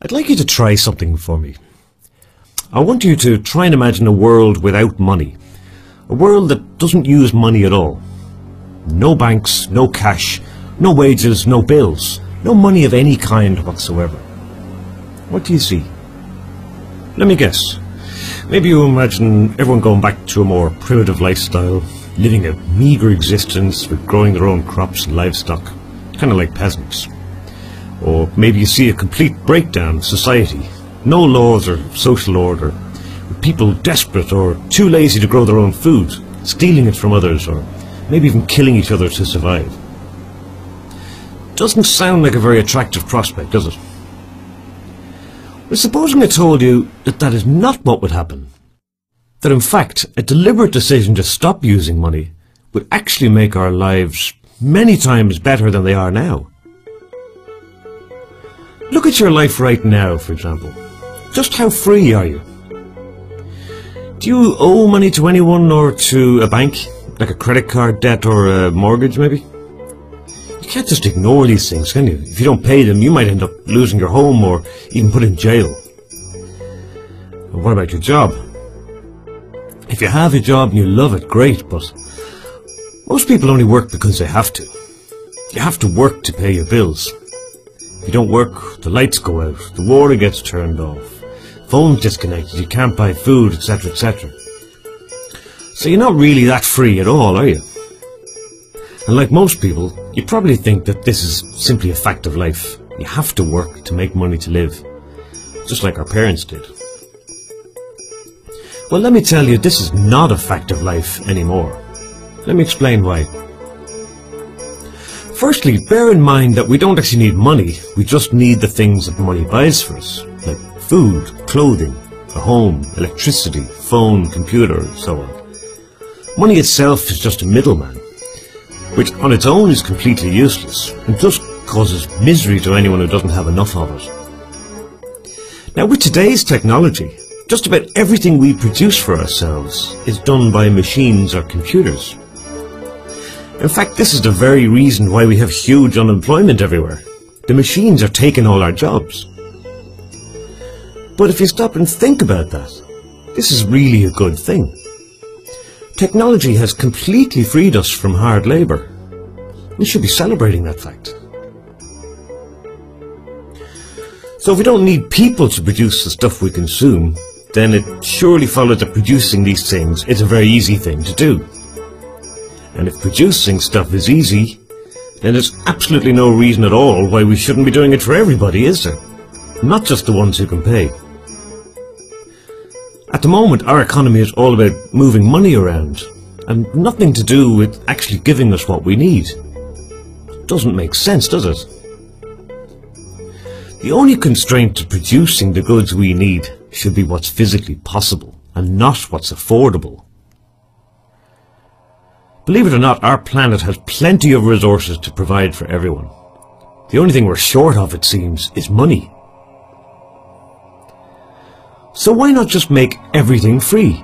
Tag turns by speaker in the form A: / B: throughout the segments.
A: I'd like you to try something for me. I want you to try and imagine a world without money. A world that doesn't use money at all. No banks, no cash, no wages, no bills, no money of any kind whatsoever. What do you see? Let me guess. Maybe you imagine everyone going back to a more primitive lifestyle, living a meagre existence with growing their own crops and livestock, kind of like peasants. Or maybe you see a complete breakdown of society, no laws or social order, with people desperate or too lazy to grow their own food, stealing it from others, or maybe even killing each other to survive. Doesn't sound like a very attractive prospect, does it? Well, supposing I told you that that is not what would happen. That in fact, a deliberate decision to stop using money would actually make our lives many times better than they are now. Look at your life right now, for example. Just how free are you? Do you owe money to anyone or to a bank? Like a credit card debt or a mortgage, maybe? You can't just ignore these things, can you? If you don't pay them, you might end up losing your home or even put in jail. And what about your job? If you have a job and you love it, great, but most people only work because they have to. You have to work to pay your bills. If you don't work, the lights go out, the water gets turned off, phone's disconnected, you can't buy food, etc., etc. So you're not really that free at all, are you? And like most people, you probably think that this is simply a fact of life. You have to work to make money to live, just like our parents did. Well, let me tell you, this is not a fact of life anymore. Let me explain why. Firstly, bear in mind that we don't actually need money, we just need the things that money buys for us, like food, clothing, a home, electricity, phone, computer, and so on. Money itself is just a middleman, which on its own is completely useless and just causes misery to anyone who doesn't have enough of it. Now, with today's technology, just about everything we produce for ourselves is done by machines or computers. In fact, this is the very reason why we have huge unemployment everywhere. The machines are taking all our jobs. But if you stop and think about that, this is really a good thing. Technology has completely freed us from hard labour. We should be celebrating that fact. So if we don't need people to produce the stuff we consume, then it surely follows that producing these things is a very easy thing to do. And if producing stuff is easy, then there's absolutely no reason at all why we shouldn't be doing it for everybody, is there? Not just the ones who can pay. At the moment, our economy is all about moving money around, and nothing to do with actually giving us what we need. Doesn't make sense, does it? The only constraint to producing the goods we need should be what's physically possible, and not what's affordable. Believe it or not, our planet has plenty of resources to provide for everyone. The only thing we're short of, it seems, is money. So why not just make everything free?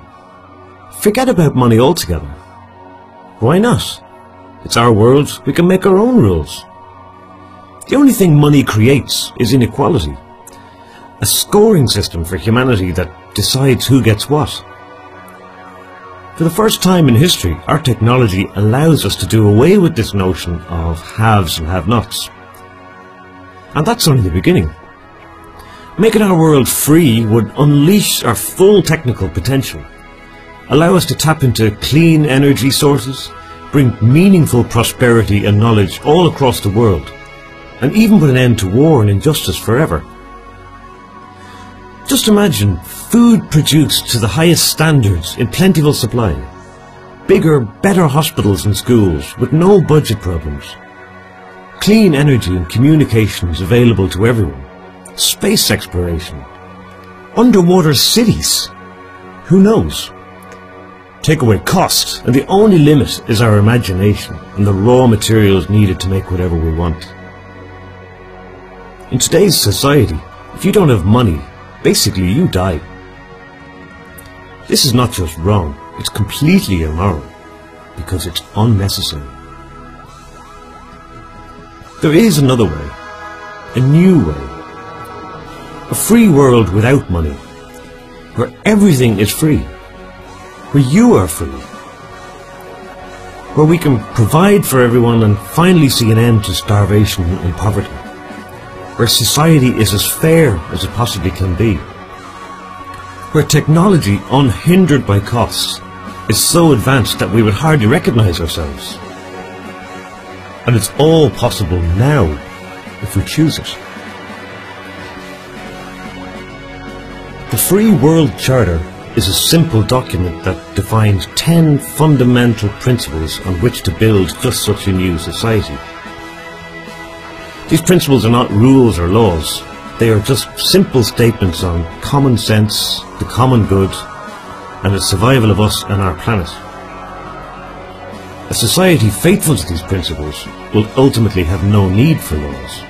A: Forget about money altogether. Why not? It's our world, we can make our own rules. The only thing money creates is inequality. A scoring system for humanity that decides who gets what. For the first time in history, our technology allows us to do away with this notion of haves and have-nots. And that's only the beginning. Making our world free would unleash our full technical potential, allow us to tap into clean energy sources, bring meaningful prosperity and knowledge all across the world, and even put an end to war and injustice forever. Just imagine food produced to the highest standards in plentiful supply, bigger, better hospitals and schools with no budget problems, clean energy and communications available to everyone, space exploration, underwater cities. Who knows? Take away cost, and the only limit is our imagination and the raw materials needed to make whatever we want. In today's society, if you don't have money, basically you die. This is not just wrong, it's completely immoral, because it's unnecessary. There is another way, a new way. A free world without money, where everything is free, where you are free, where we can provide for everyone and finally see an end to starvation and poverty, where society is as fair as it possibly can be, where technology, unhindered by costs, is so advanced that we would hardly recognize ourselves. And it's all possible now, if we choose it. The Free World Charter is a simple document that defines 10 fundamental principles on which to build just such a new society. These principles are not rules or laws. They are just simple statements on common sense, the common good, and the survival of us and our planet. A society faithful to these principles will ultimately have no need for laws.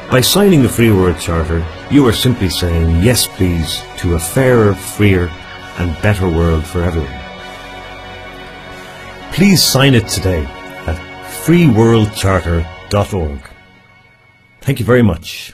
A: By signing the Free World Charter, you are simply saying yes please to a fairer, freer and better world for everyone. Please sign it today at freeworldcharter.org. Thank you very much.